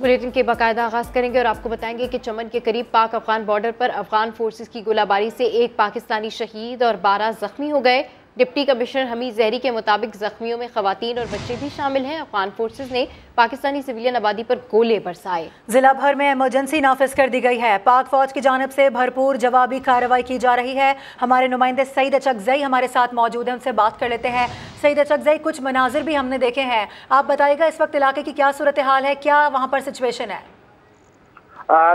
Bulletin के बाकायदा आगाज़ करेंगे और आपको बताएंगे कि चमन के करीब पाक अफगान बॉर्डर पर अफगान फोर्सेस की गोलाबारी से एक पाकिस्तानी शहीद और 12 जख्मी हो गए। डिप्टी कमिश्नर हमीद जहरी के मुताबिक जख्मियों में खवातीन और बच्चे भी शामिल हैं। अफगान फोर्सेस ने पाकिस्तानी सिविलियन आबादी पर गोले बरसाए। जिला भर में इमरजेंसी नाफिज कर दी गई है। पाक फौज की जानिब से भरपूर जवाबी कार्रवाई की जा रही है। हमारे नुमाइंदे सईद अचकजई हमारे साथ मौजूद हैं, उनसे बात कर लेते हैं। सईद अचकजई, कुछ मनाजिर भी हमने देखे हैं, आप बताइएगा इस वक्त इलाके की क्या सूरत हाल है, क्या वहाँ पर सिचुएशन है?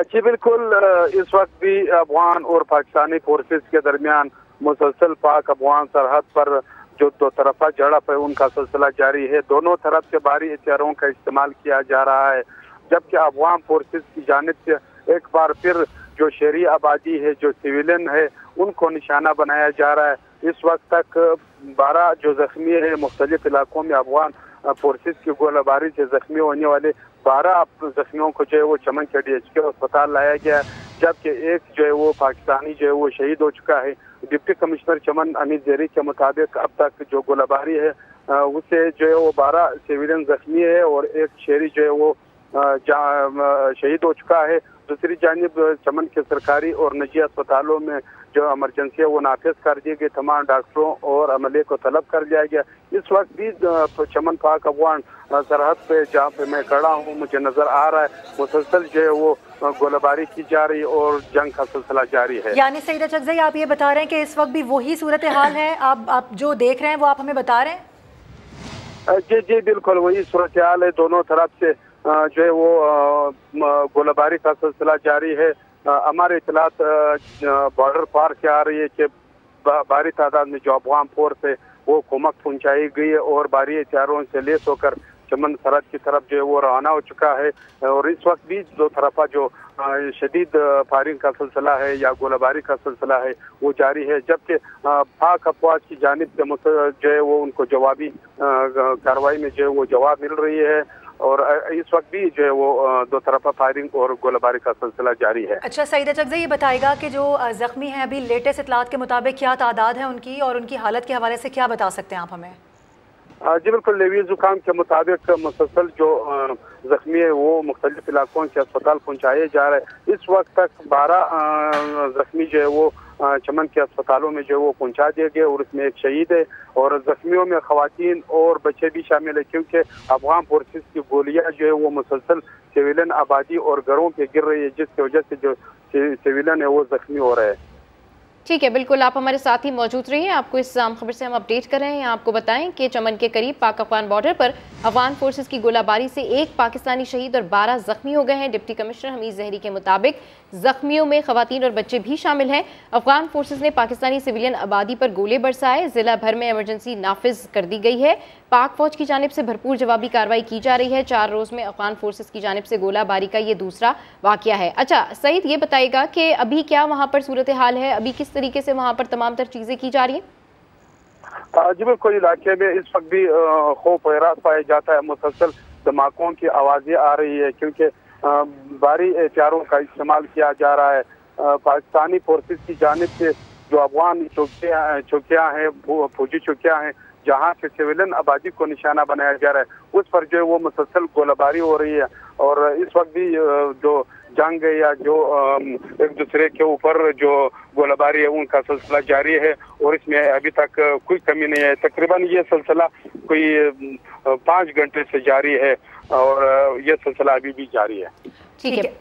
जी बिल्कुल, इस वक्त भी अफगान और पाकिस्तानी फोर्सेस के दरमियान मुसलसल पाक अफगान सरहद पर जो दो तरफा झड़प है उनका सिलसिला जारी है। दोनों तरफ से भारी हथियारों का इस्तेमाल किया जा रहा है, जबकि अफगान फोर्सेस की जानिब से एक बार फिर जो शहरी आबादी है, जो सिविलियन है, उनको निशाना बनाया जा रहा है। इस वक्त तक 12 जो जख्मी है मुख्तलिफ इलाकों में अफगान फोर्सेस की गोलाबारी से जख्मी होने वाले 12 जख्मियों को जो है वो चमन के DHQ अस्पताल लाया गया है, जबकि एक जो है वो पाकिस्तानी जो है वो शहीद हो चुका है। डिप्टी कमिश्नर चमन हमीद जहरी के मुताबिक अब तक जो गोलाबारी है उससे जो है वो 12 सिविलियन जख्मी है और एक शहरी जो है वो शहीद हो चुका है। दूसरी जानिब चमन के सरकारी और निजी अस्पतालों में जो इमरजेंसी है वो नाफिज कर दी गई, तमाम डॉक्टरों और अमले को तलब कर लिया गया। इस वक्त भी चमन पाक अफगान सरहद पे जहाँ पे मैं खड़ा हूँ मुझे नजर आ रहा है मुसलसल जो है वो गोलाबारी की जा रही और जंग का सिलसिला जारी है। यानी सईद अचकजई, आप ये बता रहे हैं कि इस वक्त भी वही सूरत हाल है, आप जो देख रहे हैं वो आप हमें बता रहे हैं? जी जी बिल्कुल वही सूरत हाल है। दोनों तरफ से जो है वो गोलाबारी का सिलसिला जारी है। हमारे इतलात बॉर्डर पार से आ रही है कि भारी तादाद में जो अफगान फोर्स है वो कुमक पहुंचाई गई है और भारी हथियारों से लेस होकर चमन सरहद की तरफ जो है वो रवाना हो चुका है। और इस वक्त भी दो तरफा जो शदीद फायरिंग का सिलसिला है या गोलाबारी का सिलसिला है वो जारी है, जबकि पाक अफवाज की जानिब से जो है वो उनको जवाबी कार्रवाई में जो है वो जवाब मिल रही है और इस वक्त भी जो है वो दो तरफा फायरिंग और गोलाबारी का सिलसिला जारी है। अच्छा सईद अचकजई, ये बताएगा कि जो जख्मी हैं अभी लेटेस्ट इतलात के मुताबिक क्या तादाद है उनकी और उनकी हालत के हवाले से क्या बता सकते हैं आप हमें? जी बिल्कुल, लेवी जुकाम के मुताबिक मुसलसल जो जख्मी है वो मुख्तलिफ इलाकों से अस्पताल पहुँचाए जा रहे हैं। इस वक्त तक 12 जख्मी जो है वो चमन के अस्पतालों में जो वो पहुंचा दिए गए और उसमें एक शहीद है और जख्मियों में खवातीन और बच्चे भी शामिल है, क्योंकि अफगान फोर्सेस की गोलियां जो है वो मुसलसल सिविलियन आबादी और घरों पे गिर रही है, जिसकी वजह से जो सिविलियन है वो जख्मी हो रहे हैं। ठीक है, बिल्कुल आप हमारे साथ ही मौजूद रहिए, आपको इस आम खबर से हम अपडेट कर रहे हैं। आपको बताएं कि चमन के करीब पाक अफगान बॉर्डर पर अफगान फोर्सेस की गोलाबारी से एक पाकिस्तानी शहीद और 12 जख्मी हो गए हैं। डिप्टी कमिश्नर हमीद जहरी के मुताबिक जख्मियों में खवातीन और बच्चे भी शामिल हैं। अफगान फोर्सेस ने पाकिस्तानी सिविलियन आबादी पर गोले बरसाए। जिला भर में इमरजेंसी नाफिज कर दी गई है। पाक फौज की जानिब से भरपूर जवाबी कार्रवाई की जा रही है। 4 रोज में अफगान फोर्सेस की जानिब से गोलाबारी का ये दूसरा वाकया है। अच्छा सईद, ये बताएगा कि अभी क्या वहाँ पर सूरत हाल है, अभी किस तरीके से वहाँ पर तमाम तर चीजें की जा रही हैं? जी बिल्कुल, इलाके में इस वक्त भी खौफ हैरास पाया जाता है। मुसलसल धमाकों की आवाजें आ रही है क्योंकि भारी हथियारों का इस्तेमाल किया जा रहा है। पाकिस्तानी फोर्सेस की जानिब से जो अफगान चौकियां हैं, फौजी चौकियां हैं, जहाँ से सिविलियन आबादी को निशाना बनाया जा रहा है, उस पर जो है वो मुसलसल गोलाबारी हो रही है। और इस वक्त भी जो जंग या जो एक दूसरे के ऊपर जो गोलाबारी है उनका सिलसिला जारी है और इसमें अभी तक कोई कमी नहीं है। तकरीबन ये सिलसिला कोई 5 घंटे से जारी है और ये सिलसिला अभी भी जारी है। ठीक है,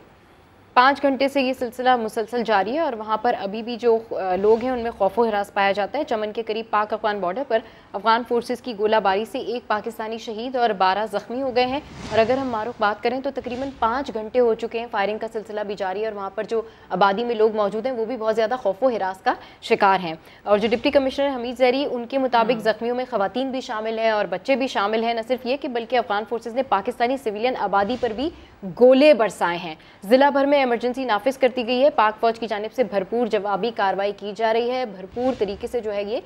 5 घंटे से ये सिलसिला मुसलसल जारी है और वहाँ पर अभी भी जो लोग हैं उनमें खौफो हिरास पाया जाता है। चमन के करीब पाक अफगान बॉर्डर पर अफगान फोर्सेस की गोलाबारी से एक पाकिस्तानी शहीद और 12 जख्मी हो गए हैं। और अगर हम मारूफ बात करें तो तकरीबन 5 घंटे हो चुके हैं, फायरिंग का सिलसिला भी जारी है और वहाँ पर जो आबादी में लोग मौजूद हैं वो भी बहुत ज़्यादा खौफो हिरास का शिकार हैं। और जो डिप्टी कमिश्नर हमीद जहरी, उनके मुताबिक जख्मियों में खवातीन भी शामिल हैं और बच्चे भी शामिल हैं। न सिर्फ ये कि बल्कि अफगान फोर्सेस ने पाकिस्तानी सिविलियन आबादी पर भी गोले बरसाए हैं। जिला भर में इमरजेंसी नाफिज कर दी गई है। पाक फौज की जानिब से भरपूर जवाबी कार्रवाई की जा रही है, भरपूर तरीके से जो है ये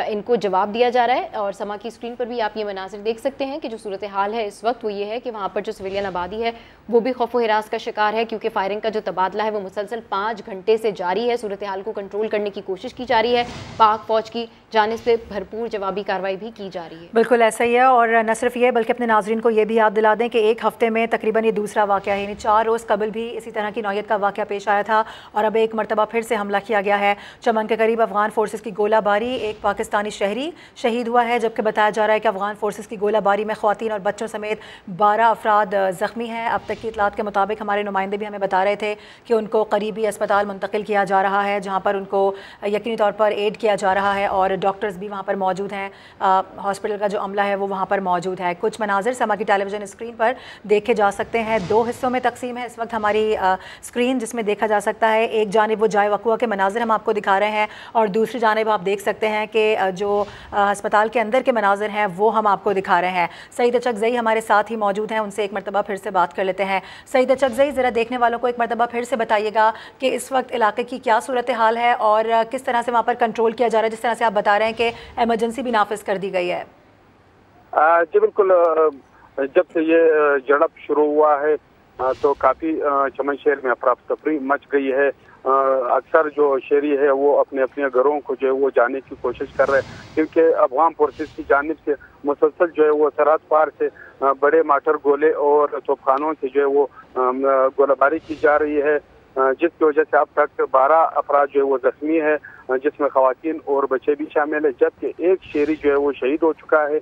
इनको जवाब दिया जा रहा है। और समा की स्क्रीन पर भी आप ये मनाजिर देख सकते हैं कि जो सूरत हाल है इस वक्त वो ये है कि वहाँ पर जो सिविलियन आबादी है वो भी खौफ व हिरास का शिकार है, क्योंकि फायरिंग का जो तबादला है वो मुसलसल 5 घंटे से जारी है। सूरत हाल को कंट्रोल करने की कोशिश की जा रही है, पाक फौज की जानिब से भरपूर जवाबी कार्रवाई भी की जा रही है। बिल्कुल ऐसा ही है। और न सिर्फ ये बल्कि अपने नाजरीन को ये भी याद दिला दें कि एक हफ्ते में तकरीबन ये दूसरा वाक़या है, यानी 4 रोज़ कबल भी इसी तरह की नौयत का वाक़या पेश आया था और अब एक मरतबा फिर से हमला किया गया है। चमन के करीब अफगान फोर्सेस की गोलाबारी, एक पाकिस्तानी शहरी शहीद हुआ है, जबकि बताया जा रहा है कि अफगान फोर्सेस की गोलाबारी में ख़वातीन और बच्चों समेत 12 अफराद ज़ख्मी हैं। अब तक की इतलात के मुताबिक हमारे नुमाइंदे भी हमें बता रहे थे कि उनको करीबी अस्पताल मुंतकिल किया जा रहा है, जहाँ पर उनको यकीनी तौर पर एड किया जा रहा है और डॉक्टर्स भी वहाँ पर मौजूद हैं। हॉस्पिटल का जो अमला है वो वहाँ पर मौजूद है। कुछ मनाजिर समा की टेलीविज़न स्क्रीन पर देखे जा सकते हैं। 2 हिस्सों में तकसीम है इस वक्त हमारी स्क्रीन, जिसमें देखा जा सकता है एक जानिब वो जाए वक़ुआ के मनाजिर हम आपको दिखा रहे हैं और दूसरी जानिब आप देख सकते हैं कि जो अस्पताल के अंदर के मनाजिर हैं वो हम आपको दिखा रहे हैं। सईद अचकज़ई हमारे साथ ही मौजूद हैं, उनसे एक मरतबा फिर से बात कर लेते हैं। सईद अचकज़ई, ज़रा देखने वालों को एक मरतबा फिर से बताइएगा कि इस वक्त इलाके की क्या सूरत हाल है और किस तरह से वहाँ पर कंट्रोल किया जा रहा है, जिस तरह से आप बता रहे हैं कि एमरजेंसी भी नाफिज कर दी गई है। जी बिल्कुल, जब से ये झड़प शुरू हुआ है तो काफ़ी चमन शहर में अफरा तफरी मच गई है। अक्सर जो शहरी है वो अपने अपने घरों को जो है वो जाने की कोशिश कर रहे हैं, क्योंकि अफगान फोर्सेस की जानिब से मुसलसल जो है वो सरहद पार से बड़े माटर गोले और तोपखानों से जो है वो गोलाबारी की जा रही है, जिसकी वजह से अब तक 12 अफराद जो है वो जख्मी है, जिसमें खवातीन और बच्चे भी शामिल है, जबकि एक शहरी जो है वो शहीद हो चुका है।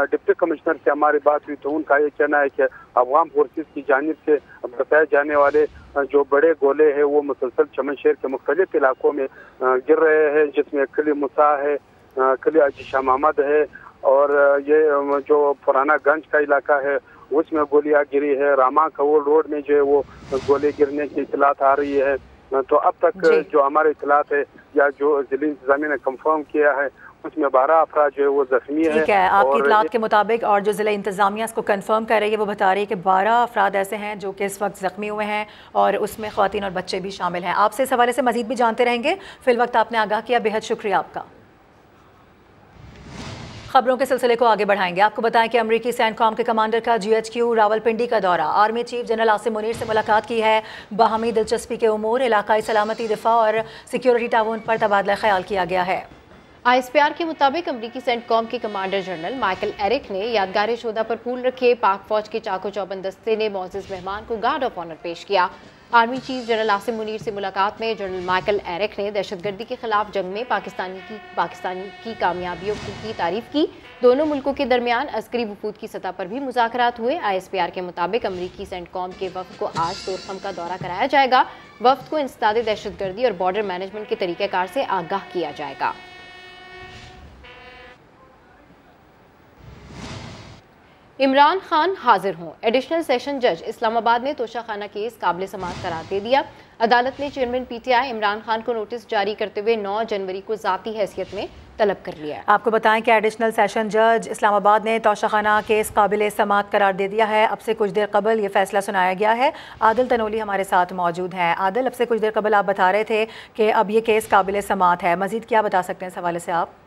डिप्टी कमिश्नर से हमारी बात हुई तो उनका ये कहना है कि अफगान फोर्सेस की जानिब से बताए जाने वाले जो बड़े गोले हैं वो मुसलसल चमन शहर के मुख्तलिफ इलाकों में गिर रहे हैं, जिसमें किले मुसा है, किले अजीशा मोहम्मद है और ये जो पुराना गंज का इलाका है उसमें गोलियां गिरी है। रामा कवल रोड में जो है वो गोले गिरने की इतलात आ रही है। तो अब तक जो हमारे इतलात है या जो जिला इंतजामिया ने कंफर्म किया है उसमें 12 अफराद जो है वो जख्मी है। ठीक है, आपकी इतलात के मुताबिक और जो जिला इंतजामिया इसको कंफर्म कर रही है वो बता रही है कि 12 अफराद ऐसे हैं जो कि इस वक्त ज़ख्मी हुए हैं और उसमें ख़वातीन और बच्चे भी शामिल हैं। आपसे इस हवाले से मज़ीद भी जानते रहेंगे। फिल वक्त आपने आगाह किया, बेहद शुक्रिया आपका। खबरों के सिलसिले को आगे बढ़ाएंगे। आपको बताएं कि अमरीकी सैनकॉम के कमांडर का GHQ रावलपिंडी का दौरा, army chief general Asim Munir से मुलाकात की है। बाहमी दिलचस्पी के उमूर, इलाकाई सलामती, दिफा और सिक्योरिटी ताउन पर तबादला ख्याल किया गया है। ISPR के मुताबिक अमरीकी सेंटकॉम के कमांडर जनरल माइकल एरिक ने यादगार शोधा पर फूल रखे। पाक फौज के चाको चौबंद दस्ते ने मोअज़्ज़ज़ मेहमान को गार्ड ऑफ ऑनर पेश किया। Army chief general Asim Munir से मुलाकात में जनरल माइकल एरिक ने दहशतगर्दी के खिलाफ जंग में पाकिस्तान की कामयाबियों की तारीफ की। दोनों मुल्कों के दरमियान अस्करी वफूद की सतह पर भी मुज़ाकरात हुए। ISPR के मुताबिक अमरीकी सेंटकॉम के वफ़द को आज तोरखम का दौरा कराया जाएगा। वफ़द को इंसदाद दहशतगर्दी और बॉर्डर मैनेजमेंट के तरीक़ेकार से आगाह किया जाएगा। इमरान खान हाजिर हों, एडिशनल सेशन जज इस्लामाबाद ने तोशाखाना केस काबिल समाअत करार दे दिया। अदालत ने चेयरमैन PTI इमरान खान को नोटिस जारी करते हुए 9 जनवरी को ज़ाती हैसियत में तलब कर लिया है। आपको बताएं कि एडिशनल सेशन जज इस्लामाबाद ने तोशाखाना केस काबिल समाअत करार दे दिया है। अब से कुछ देर कबल ये फैसला सुनाया गया है। आदिल तनोली हमारे साथ मौजूद हैं। आदिल, अब से कुछ देर कबल आप बता रहे थे कि अब ये केस काबिल समाअत है, मज़ीद क्या बता सकते हैं इस हवाले से आप?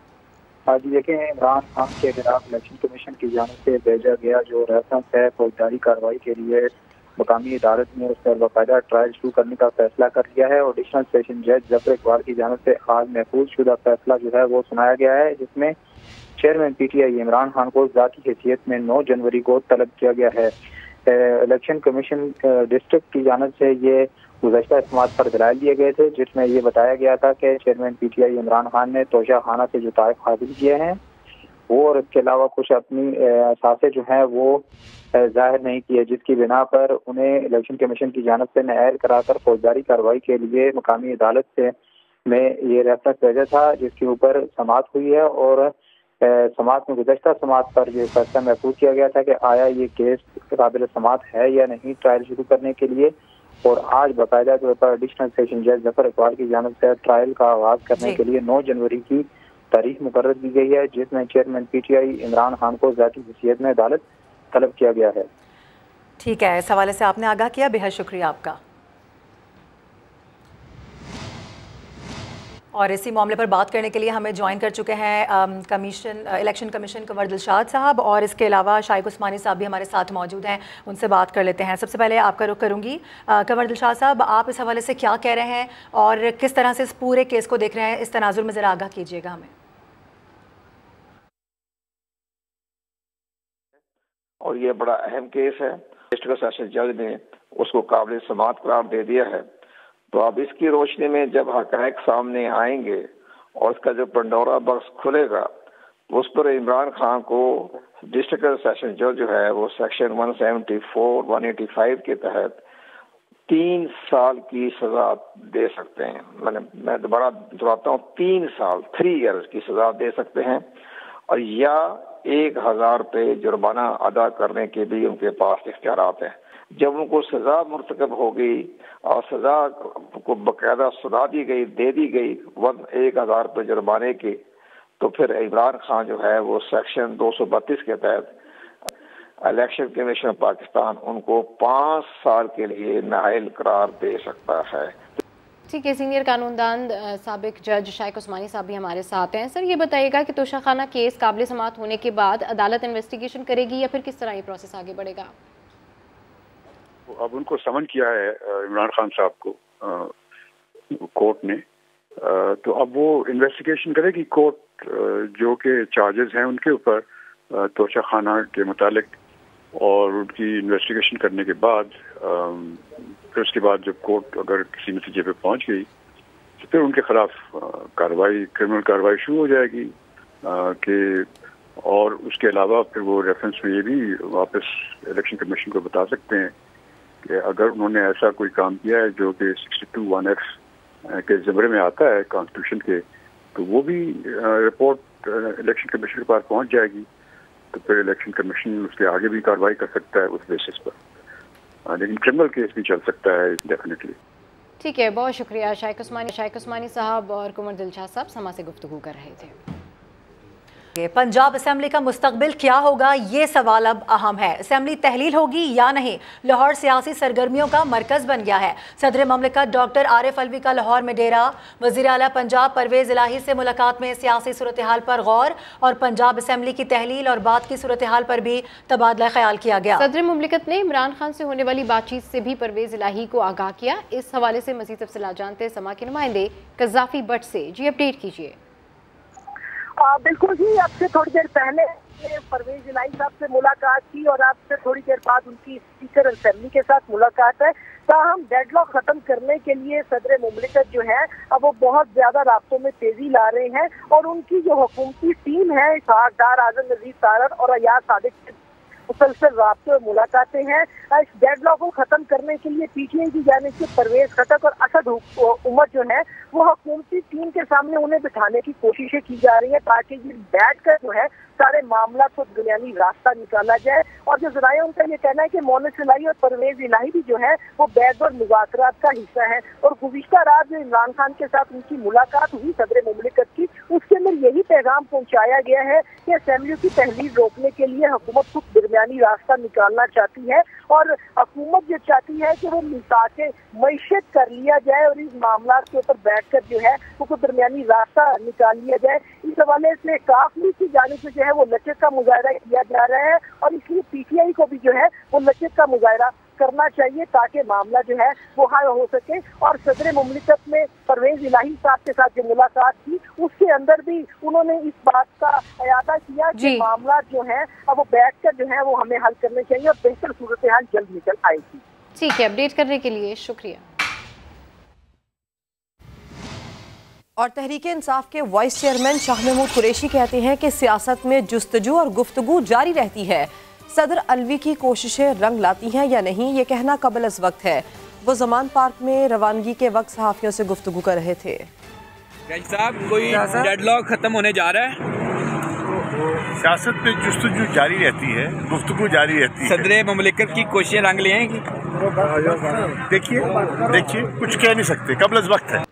हाँ जी, देखें, इमरान खान के खिलाफ इलेक्शन कमीशन की जानिब से भेजा गया जो रेफरेंस है फौजदारी कार्रवाई के लिए मकामी अदालत ने उस पर बाकायदा ट्रायल शुरू करने का फैसला कर लिया है और एडिशनल सेशन जज जफर इकबाल की जानिब से आज महफूज शुदा फैसला जो है वो सुनाया गया है, जिसमें चेयरमैन PTI इमरान खान को ज़ाती हैसियत में 9 जनवरी को तलब किया गया है। इलेक्शन कमीशन डिस्ट्रिक्ट की जानिब से ये गुज़श्ता समाअत पर दलाइल दिए गए थे, जिसमें ये बताया गया था कि चेयरमैन PTI इमरान खान ने तोशाखाना से जो तारीख हासिल किए हैं वो और इसके अलावा कुछ अपनी असासे जो हैं वो जाहिर नहीं किए, जिसकी बिना पर उन्हें इलेक्शन कमीशन की जानिब से नाअहल कराकर फौजदारी कार्रवाई के लिए मकामी अदालत से में ये रेफरेंस भेजा था, जिसके ऊपर समाअत हुई है और समाअत में गुज़श्ता समाअत पर यह फैसला महफूज किया गया था कि आया ये केस काबिल समाअत है या नहीं ट्रायल शुरू करने के लिए। और आज बाकायदा तौर पर एडिशनल सेशन जज जफर इकबाल की जानिब से ट्रायल का आगाज करने के लिए 9 जनवरी की तारीख मुकर्रर की गई है, जिसमें चेयरमैन PTI इमरान खान को ज़ाती हैसियत में अदालत तलब किया गया है। ठीक है, इस हवाले से आपने आगाह किया, बेहद शुक्रिया आपका। और इसी मामले पर बात करने के लिए हमें ज्वाइन कर चुके हैं इलेक्शन कमीशन कंवर दिलशाद साहब, और इसके अलावा शाइक उस्मानी साहब भी हमारे साथ मौजूद हैं, उनसे बात कर लेते हैं। सबसे पहले आपका रुख करूंगी। कंवर दिलशाद साहब, आप इस हवाले से क्या कह रहे हैं और किस तरह से इस पूरे केस को देख रहे हैं, इस तनाजुर में ज़रा आगाह कीजिएगा हमें। और ये बड़ा अहम केस है, डिस्ट्रिक्ट सेशन जज ने उसको काबिल समाअत करार दे दिया है। तो अब इसकी रोशनी में जब हक़ाइक़ सामने आएंगे और उसका जो पंडोरा बॉक्स खुलेगा, तो उस पर इमरान खान को डिस्ट्रिक्ट सेशन जज जो है वो सेक्शन 174, 185 के तहत 3 साल की सजा दे सकते हैं। मैं दोबारा दोहराता हूँ, 3 साल 3 ईयर्स की सजा दे सकते हैं, और या 1000 रुपये जुर्माना अदा करने के भी उनके पास इख्तियारात हैं। जब उनको सजा मुर्तकब होगी और सजा को बाकायदा सुना दी गई, दे दी गई 1000 रुपये जुर्माने की, तो फिर इमरान खान जो है वो सेक्शन 232 के तहत इलेक्शन कमीशन पाकिस्तान उनको 5 साल के लिए नाअहल करार दे सकता है। ठीक है, सीनियर कानूनदान साबिक जज शाइक उस्मानी साहब भी हमारे साथ हैं। सर, ये बताइएगा कि तोशाखाना केस काबिल समाअत होने के बाद अदालत इन्वेस्टिगेशन करेगी या फिर किस तरह ये प्रोसेस आगे बढ़ेगा? अब उनको समन किया है इमरान खान साहब को कोर्ट ने, तो अब वो इन्वेस्टिगेशन करेगी कोर्ट जो के चार्जेस हैं उनके ऊपर तोशाखाना के मुतालिक, और उनकी इन्वेस्टिगेशन करने के बाद फिर उसके बाद जब कोर्ट अगर किसी नतीजे पे पहुंच गई तो फिर उनके खिलाफ कार्रवाई, क्रिमिनल कार्रवाई शुरू हो जाएगी कि, और उसके अलावा फिर वो रेफरेंस में ये भी वापस इलेक्शन कमीशन को बता सकते हैं कि अगर उन्होंने ऐसा कोई काम किया है जो कि 62(1)(x) के ज़मरे में आता है कॉन्स्टिट्यूशन के, तो वो भी रिपोर्ट इलेक्शन कमीशन के पास पहुंच जाएगी। तो फिर इलेक्शन कमीशन उसके आगे भी कार्रवाई कर सकता है उस बेसिस पर, लेकिन क्रिमिनल केस भी चल सकता है डेफिनेटली। ठीक है, बहुत शुक्रिया शाइक उस्मानी साहब और कंवर दिलशाद साहब समा से गुफ्तगू कर रहे थे। पंजाब असेंबली का मुस्तकबिल क्या होगा, ये सवाल अब अहम है। असेंबली तहलील होगी या नहीं? लाहौर सियासी सरगर्मियों का मरकज बन गया है। सदर ममलिकत डॉक्टर आरिफ अलवी का लाहौर में डेरा, वज़ीर आला पंजाब परवेज़ इलाही से मुलाकात में सियासी सूरत हाल पर गौर, और पंजाब असेंबली की तहलील और बात की सूरत हाल पर भी तबादला ख्याल किया गया। सदर ममलिकत ने इमरान खान से होने वाली बातचीत से भी परवेज़ इलाही को आगाह किया। इस हवाले से मज़ीद तफसीलात जानते समा के नुमाइंदे कज़ाफ़ी भट्ट से। जी, अपडेट कीजिए। बिल्कुल जी, आपसे थोड़ी देर पहले परवेज इलाही साहब से मुलाकात की और आपसे थोड़ी देर बाद उनकी स्पीकर असेंबली के साथ मुलाकात है। ताहम डेडलॉक खत्म करने के लिए सदर मुमलिकत जो है अब वो बहुत ज्यादा राब्तों में तेजी ला रहे हैं, और उनकी जो हुकूमती टीम है डार आजम नजीर तारर और अयाज सादिक मुसलसल राब्ते और मुलाकातें हैं। इस डेडलॉक को खत्म करने के लिए पीटीआई की जानिब से परवेज खटक और असद उमर जो है वो हुकूमती टीम के सामने उन्हें बिठाने की कोशिशें की जा रही है, ताकि ये बैठकर जो है सारे मामला को बुनियादी रास्ता निकाला जाए। और जो जराये उनका ये कहना है कि मोनिस इलाही और परवेज इलाही भी जो है वो बैद और मुज़ाकरात का हिस्सा है, और गुज़िश्ता रात जो इमरान खान के साथ उनकी मुलाकात हुई सदर मुमलिकत की, उसके अंदर यही पैगाम पहुंचाया गया है कि असेंबली की तहलील रोकने के लिए हुकूमत कुछ दरमियानी रास्ता निकालना चाहती है, और हुकूमत जो चाहती है कि वो मिसाके मईशत कर लिया जाए और इस मामला के ऊपर बैठकर जो है वो दरमियानी रास्ता निकाल लिया जाए। इस हवाले से काफी की जानिब से जो है वो लचक का मुजाहरा किया जा रहा है, और इसलिए पीटीआई को भी जो है वो लचक का मुजाहरा करना चाहिए ताकि मामला जो है वो हल हो सके। और सदर मुमलिकत में परवेज इलाही साहब के साथ जो मुलाकात की उसके अंदर भी उन्होंने इस बात का इरादा किया कि मामला जो है अब वो बैठकर जो है वो हमें हल करने चाहिए और बेहतर सूरत हाल जल्द निकल आएगी। ठीक है, अपडेट करने के लिए शुक्रिया। और तहरीक इंसाफ के वाइस चेयरमैन शाह महमूद कुरैशी कहते हैं कि सियासत में जुस्तजू और गुफ्तगू जारी रहती है। सदर अलवी की कोशिशें रंग लाती हैं या नहीं, ये कहना कबल अज़ वक्त है। वो ज़मान पार्क में रवानगी के वक्त सहाफ़ियों से गुफ्तगू कर रहे थे। साहब, कोई डेडलॉक खत्म होने जा रहा है? सियासत में जुस्तजू जारी रहती है, गुफ्तगू जारी रहती है। सदर मुमलिकत की कोशिशें रंग लेंगी? देखिए कुछ कह नहीं सकते, कबल अज़ वक्त है।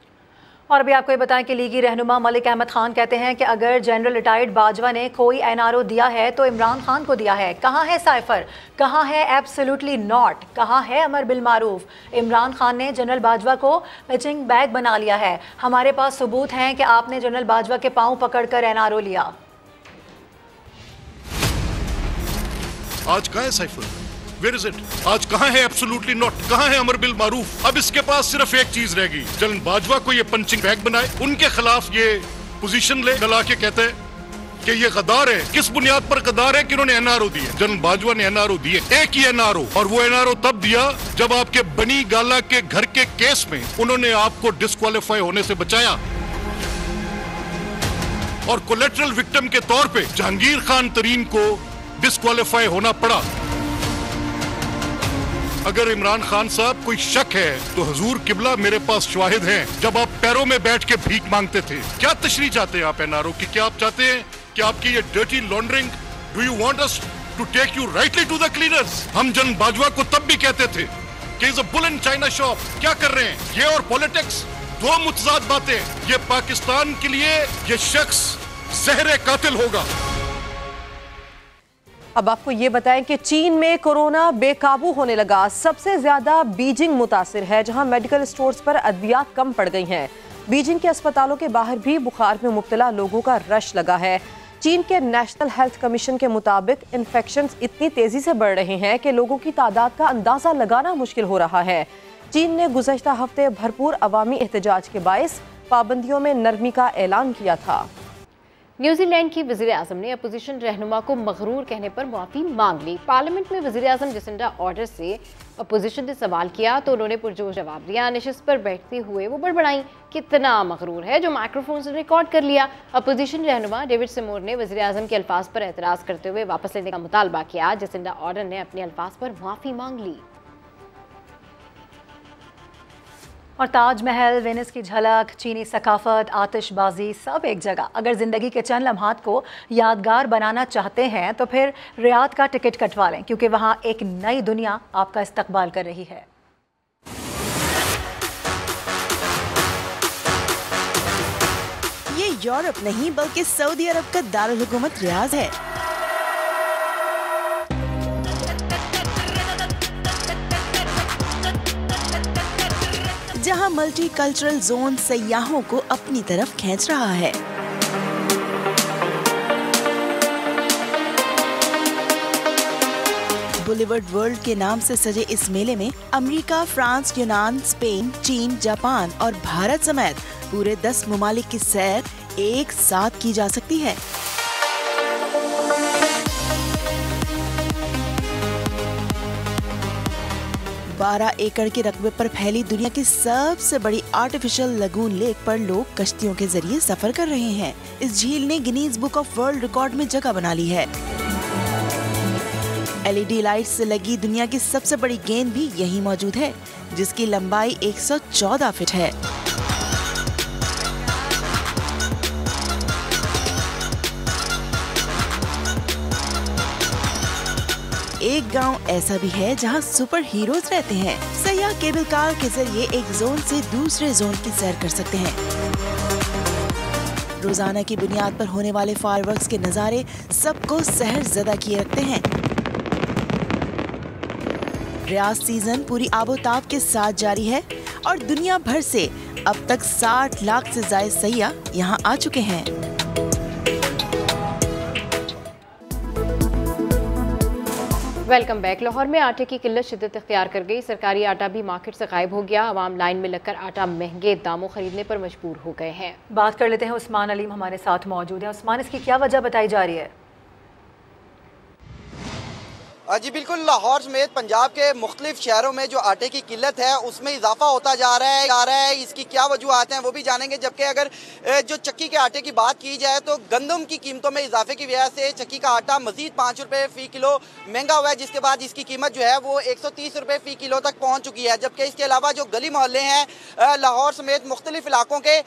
और अभी आपको ये बताएं कि लीगी रहनुमा मलिक अहमद खान कहते हैं कि अगर जनरल रिटायर्ड बाजवा ने कोई NRO दिया है तो इमरान खान को दिया है। कहाँ है साइफर, कहाँ है एब्सोल्युटली नॉट, कहाँ है अमर बिल मारूफ? इमरान खान ने जनरल बाजवा को पिचिंग बैग बना लिया है। हमारे पास सबूत हैं कि आपने जनरल बाजवा के पांव पकड़कर NRO लिया। आज कहाँ है साइफर? Where is it? आज कहाँ है एब्सोल्युटली नॉट, कहाँ है अमर बिल मारूफ? अब इसके पास सिर्फ एक चीज रह गई, जनरल बाजवा को ये पंचिंग बैग बनाए, उनके खिलाफ ये पोजीशन ले, कल आके कहते हैं कि ये गद्दार है। किस बुनियाद पर गद्दार है कि उन्होंने NRO दिए? जनरल बाजवा ने NRO दिए, एक ही NRO, और वो NRO तब दिया जब आपके बनी गाला के घर के केस में उन्होंने आपको डिस्क्वालीफाई होने से बचाया और कोलेटरल विक्टिम के तौर पे जहांगीर खान तरीन को डिस्क्वालीफाई होना पड़ा। अगर इमरान खान साहब कोई शक है तो हुजूर किबला मेरे पास शवाहिद हैं, जब आप पैरों में बैठ के भीख मांगते थे। क्या तशरीह चाहते हैं आप NRO की? क्या आप चाहते हैं कि आपकी ये dirty laundering, do you want us to take you rightly to the cleaners? हम जनरल बाजवा को तब भी कहते थे कि is a bull in China shop. क्या कर रहे हैं? ये और पॉलिटिक्स दो मुतजाद बातें। ये पाकिस्तान के लिए ये शख्स जहर कातिल होगा। अब आपको ये बताएं कि चीन में कोरोना बेकाबू होने लगा। सबसे ज्यादा बीजिंग मुतासिर है, जहां मेडिकल स्टोर्स पर अद्वियात कम पड़ गई हैं। बीजिंग के अस्पतालों के बाहर भी बुखार में मुब्तला लोगों का रश लगा है। चीन के नेशनल हेल्थ कमीशन के मुताबिक इन्फेक्शंस इतनी तेजी से बढ़ रहे हैं कि लोगों की तादाद का अंदाजा लगाना मुश्किल हो रहा है। चीन ने गुज़श्ता हफ्ते भरपूर अवामी एहतजाज के बायस पाबंदियों में नरमी का ऐलान किया था। न्यूजीलैंड की वज़ीर-ए-आज़म ने अपोजिशन रहनुमा को मगरूर कहने पर माफ़ी मांग ली। पार्लियामेंट में वज़ीर-ए-आज़म जसिंडा ऑर्डर से अपोजिशन ने सवाल किया तो उन्होंने पुरजोश जवाब दिया। नशिस्त पर बैठते हुए वो बड़बड़ाई, कितना मगरूर है जो माइक्रोफोन से रिकॉर्ड कर लिया। अपोजिशन रहनुमा डेविड सिमोर ने वज़ीर-ए-आज़म के अल्फाज पर एतराज़ करते हुए वापस लेने का मुतालबा किया। जसिंडा ऑर्डर ने अपने अल्फाज पर माफ़ी मांग ली। और ताजमहल, वेनिस की झलक, चीनी सकाफत, आतिशबाजी, सब एक जगह। अगर ज़िंदगी के चंद लम्हात को यादगार बनाना चाहते हैं तो फिर रियाद का टिकट कटवा लें, क्योंकि वहाँ एक नई दुनिया आपका इस्तकबाल कर रही है। ये यूरोप नहीं बल्कि सऊदी अरब का दारुल हुकूमत रियाद है। जहां मल्टी कल्चरल जोन सयाहों को अपनी तरफ खींच रहा है। बॉलीवुड वर्ल्ड के नाम से सजे इस मेले में अमेरिका, फ्रांस, यूनान, स्पेन, चीन, जापान और भारत समेत पूरे 10 ममालिक की सैर एक साथ की जा सकती है। बारह एकड़ के रकबे पर फैली दुनिया की सबसे बड़ी आर्टिफिशियल लगून लेक पर लोग कश्तियों के जरिए सफर कर रहे हैं। इस झील ने Guinness book of world record में जगह बना ली है। LED लाइट से लगी दुनिया की सबसे बड़ी गेंद भी यहीं मौजूद है, जिसकी लंबाई 114 फीट है। एक गांव ऐसा भी है जहां सुपर हीरोज रहते हैं। सयाह केबल कार के जरिए एक जोन से दूसरे जोन की सैर कर सकते हैं। रोजाना की बुनियाद पर होने वाले फायरवर्क्स के नजारे सबको सहरज़दा किए रखते हैं। रियाज सीजन पूरी आबोताब के साथ जारी है और दुनिया भर से अब तक 60 लाख से ज्यादा सयाह यहाँ आ चुके हैं। Welcome back. लाहौर में आटे की किल्लत शिद्दत इख्तियार कर गई। सरकारी आटा भी मार्केट से गायब हो गया। आवाम लाइन में लगकर आटा महंगे दामों खरीदने पर मजबूर हो गए हैं। बात कर लेते हैं, उस्मान अलीम हमारे साथ मौजूद है। उस्मान, इसकी क्या वजह बताई जा रही है? जी बिल्कुल, लाहौर समेत पंजाब के मुख्तलिफ शहरों में जो आटे की किल्लत है उसमें इजाफा होता जा रहा है। इसकी क्या वजूहत हैं वो भी जानेंगे। जबकि अगर जो चक्की के आटे की बात की जाए तो गंदम की कीमतों में इजाफे की वजह से चक्की का आटा मजीद 5 रुपये फ़ी किलो महंगा हुआ है, जिसके बाद इसकी कीमत जो है वो 130 रुपये फ़ी किलो तक पहुँच चुकी है। जबकि इसके अलावा जो गली मोहल्ले हैं लाहौर समेत मुख्तलिफ इलाकों के,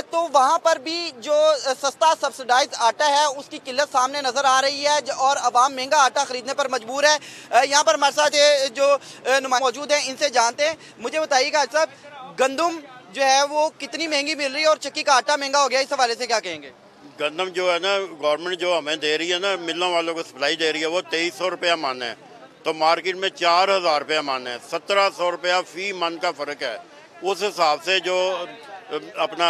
तो वहाँ पर भी जो सस्ता सब्सिडाइज आटा है उसकी किल्लत सामने नज़र आ रही है और आवाम महंगा आटा खरीदने पर मजबूर है। यहाँ पर हमारे साथ जो नुमाइंदे मौजूद हैं, इनसे जानते हैं। मुझे बताइएगा साहब, गंदम जो है वो कितनी महंगी मिल रही है और चक्की का आटा महंगा हो गया, इस हवाले से क्या कहेंगे? गंदम जो है ना, गवर्नमेंट जो हमें दे रही है ना, मिलों वालों को सप्लाई दे रही है, वो 2300 रुपया मन है, तो मार्केट में 4000 रुपया मन है, 1700 रुपया फी मन का फ़र्क है। उस हिसाब से जो अपना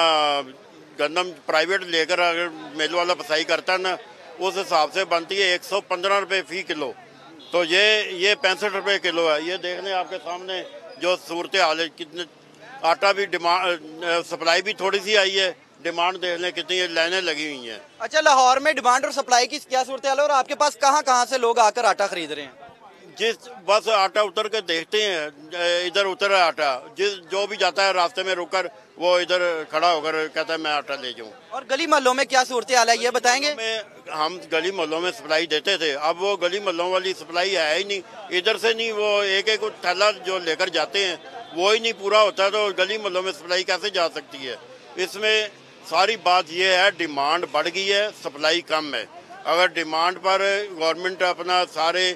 गंदम प्राइवेट लेकर अगर मिल वाला पिसाई करता है ना, उस हिसाब से बनती है 115 रुपये फ़ी किलो, तो ये 65 रुपये किलो है। ये देख लें आपके सामने जो सूरत हाल है, कितने आटा भी डिमांड सप्लाई भी थोड़ी सी आई है, डिमांड देख लें कितनी लाइनें लगी हुई हैं। अच्छा, लाहौर में डिमांड और सप्लाई की क्या सूरत हाल है और आपके पास कहाँ से लोग आकर आटा खरीद रहे हैं? जिस बस आटा उतर के देखते हैं, इधर उतर है आटा, जो भी जाता है रास्ते में रुककर वो इधर खड़ा होकर कहता है मैं आटा ले जाऊँ। और गली मोहल्लों में क्या सूरत हाल है ये बताएंगे? हम गली मोहल्लों में सप्लाई देते थे, अब वो गली मोहल्लों वाली सप्लाई है ही नहीं, इधर से नहीं, वो एक एक थैला जो लेकर जाते हैं वो ही नहीं पूरा होता, तो गली मोहल्लों में सप्लाई कैसे जा सकती है? इसमें सारी बात ये है, डिमांड बढ़ गई है, सप्लाई कम है। अगर डिमांड पर गवर्नमेंट अपना सारे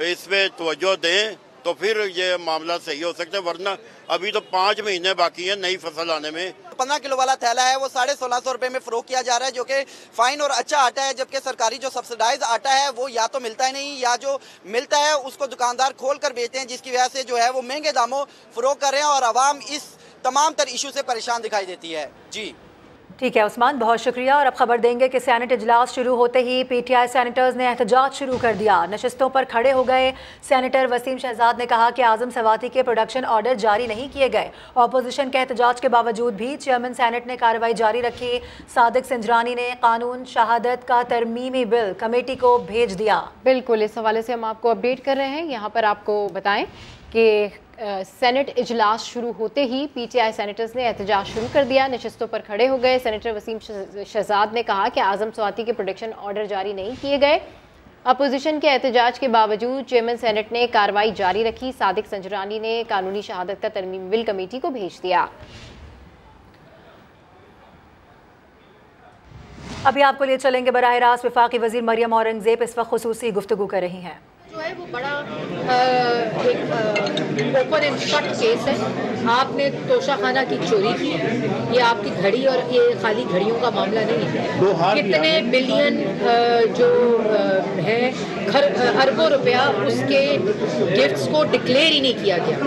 इसमें तवज्जो दें तो फिर ये मामला सही हो सकता है, वरना अभी तो 5 महीने बाकी है नई फसल आने में। 15 किलो वाला थैला है वो 1650 रुपए में फरोख्त किया जा रहा है, जो कि फाइन और अच्छा आटा है, जबकि सरकारी जो सब्सिडाइज आटा है वो या तो मिलता ही नहीं, या जो मिलता है उसको दुकानदार खोल कर बेचते हैं, जिसकी वजह से जो है वो महंगे दामों फरोख्त कर रहे हैं और आवाम इस तमाम तर इशू से परेशान दिखाई देती है। जी ठीक है उस्मान, बहुत शुक्रिया। और अब खबर देंगे कि सैनेट इजलास शुरू होते ही पीटीआई सैनेटर्स ने एहतजाज शुरू कर दिया। नशिस्तों पर खड़े हो गए। सैनेटर वसीम शहजाद ने कहा कि आजम सवाती के प्रोडक्शन ऑर्डर जारी नहीं किए गए। ऑपोजिशन के एहतजाज के बावजूद भी चेयरमैन सैनेट ने कार्रवाई जारी रखी। सादिक संजरानी ने कानून शहादत का तरमीमी बिल कमेटी को भेज दिया। बिल्कुल, इस हवाले से हम आपको अपडेट कर रहे हैं। यहाँ पर आपको बताएं कि सेनेट इजलास शुरू होते ही पीटीआई सेनेटर्स ने एहतजाज शुरू कर दिया, नशिस्तों पर खड़े हो गए। सेनेटर वसीम शहजाद ने कहा कि आजम सवाती के प्रोडक्शन ऑर्डर जारी नहीं किए गए। अपोजिशन के एहतजाज के बावजूद चेयरमैन सेनेट ने कार्रवाई जारी रखी। सादिक संजरानी ने कानूनी शहादत का तरमीमी बिल कमेटी को भेज दिया। अभी आपको लिए चलेंगे बराह रास्त। वफाकी वजीर मरियम औरंगजेब इस वक्त खुसूसी गुफ्तगू कर रही हैं। जो है वो बड़ा एक ओपन एंड शट केस है। आपने तोशाखाना की चोरी की, ये आपकी घड़ी और ये खाली घड़ियों का मामला नहीं है। कितने बिलियन जो है अरबों रुपया उसके गिफ्ट्स को डिक्लेयर ही नहीं किया गया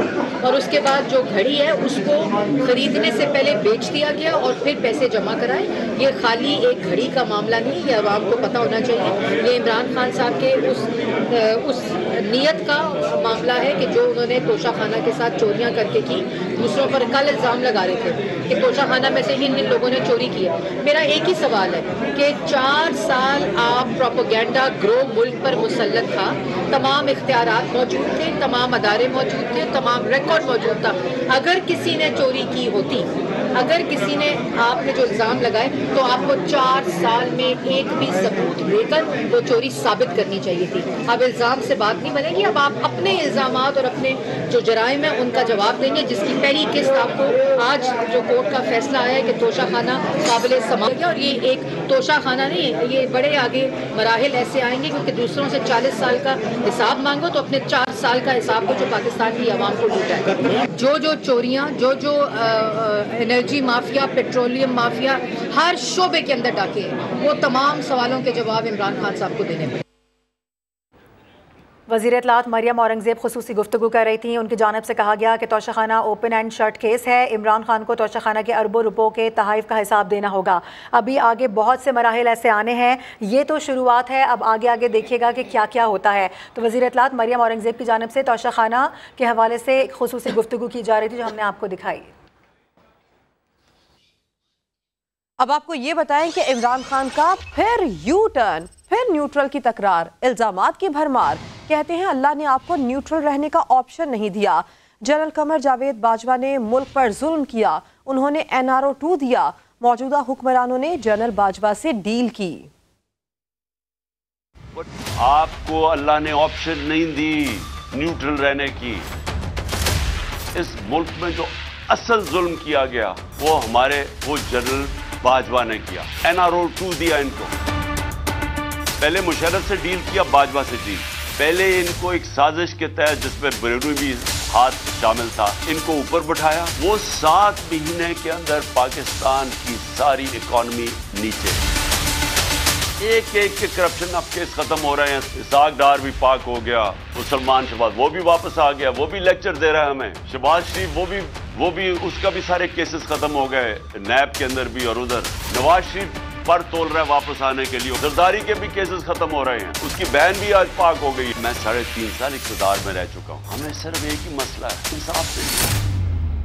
और उसके बाद जो घड़ी है उसको खरीदने से पहले बेच दिया गया और फिर पैसे जमा कराए। ये खाली एक घड़ी का मामला नहीं, ये आवाम को पता होना चाहिए। ये इमरान खान साहब के उस नियत का मामला है कि जो उन्होंने तोशाखाना के साथ चोरियां करके की। दूसरों पर कल इल्ज़ाम लगा रहे थे कि तोशाखाना में से इन लोगों ने चोरी की है। मेरा एक ही सवाल है कि 4 साल आप प्रोपेगेंडा ग्रो मुल्क पर मुसल्लत था, तमाम इख्तियारात मौजूद थे, तमाम अदारे मौजूद थे, तमाम रिकॉर्ड मौजूद था। अगर किसी ने चोरी की होती, अगर किसी ने आपने जो इल्ज़ाम लगाए तो आपको 4 साल में एक भी सबूत देकर वो चोरी साबित करनी चाहिए थी। अब इल्ज़ाम से बात नहीं बनेगी, अब आप अपने इल्ज़ामात और अपने जो जराइम है उनका जवाब देंगे, जिसकी पहली किस्त आपको आज जो कोर्ट का फैसला आया है कि तोशाखाना काबिल समाप्त है। और ये एक तोशाखाना नहीं है, ये बड़े आगे मराहिल ऐसे आएंगे क्योंकि दूसरों से 40 साल का हिसाब मांगो तो अपने 4 साल का हिसाब को जो पाकिस्तान की आवाम को लूटा है। जो चोरियाँ, जो एनर्जी माफिया, पेट्रोलियम माफिया, हर शोबे के अंदर डाके हैं, वो तमाम सवालों के जवाब इमरान खान साहब को देने पड़े। वज़ीर इत्तलात मरियम औरंगजेब खुसूसी गुफ्तगू कर रही थी। उनकी जानिब से कहा गया कि Toshakhana open and shut case है। इमरान खान को तोशाखाना के अरबों रुपयों के तहाइफ का हिसाब देना होगा। अभी आगे बहुत से मराहिल ऐसे आने हैं, ये तो शुरुआत है, अब आगे आगे देखिएगा कि क्या क्या होता है। तो वज़ीर इत्तलात मरियम औरंगजेब की जानिब से तोशाखाना के हवाले से खुसूसी गुफ्तगू की जा रही थी जो हमने आपको दिखाई। अब आपको ये बताएं कि इमरान खान का फिर यू टर्न, फिर न्यूट्रल की तकरार, इल्जामात की भरमार। कहते हैं अल्लाह ने आपको न्यूट्रल रहने का ऑप्शन नहीं दिया। जनरल कमर जावेद बाजवा ने मुल्क पर जुल्म किया, उन्होंने NRO 2 दिया। मौजूदा हुक्मरानों ने जनरल बाजवा से डील की। आपको अल्लाह ने ऑप्शन नहीं दी न्यूट्रल रहने की। इस मुल्क में जो असल जुल्म किया गया वो जनरल बाजवा ने किया। NRO 2 दिया इनको, पहले मुशर्रफ से डील किया, बाजवा से डील। पहले इनको एक साजिश के तहत जिसमें बरेलवी भी हाथ शामिल था, इनको ऊपर बिठाया। वो 7 महीने के अंदर पाकिस्तान की सारी इकॉनमी नीचे। एक एक के करप्शन अब केस खत्म हो रहे हैं। इसाक डार भी पाक हो गया, मुसलमान शहबाज वो भी वापस आ गया, वो भी लेक्चर दे रहा है हमें। शहबाज शरीफ वो भी उसका भी सारे केसेस खत्म हो गए, नैब के अंदर भी और उधर। नवाज शरीफ पर तोल रहा है वापस आने के लिए, जरदारी के भी केसेस खत्म हो रहे हैं, उसकी बहन भी आज पाक हो गई। मैं 3.5 साल इक़्तिदार में रह चुका हूँ, हमें सिर्फ एक ही मसला है, इंसाफ नहीं।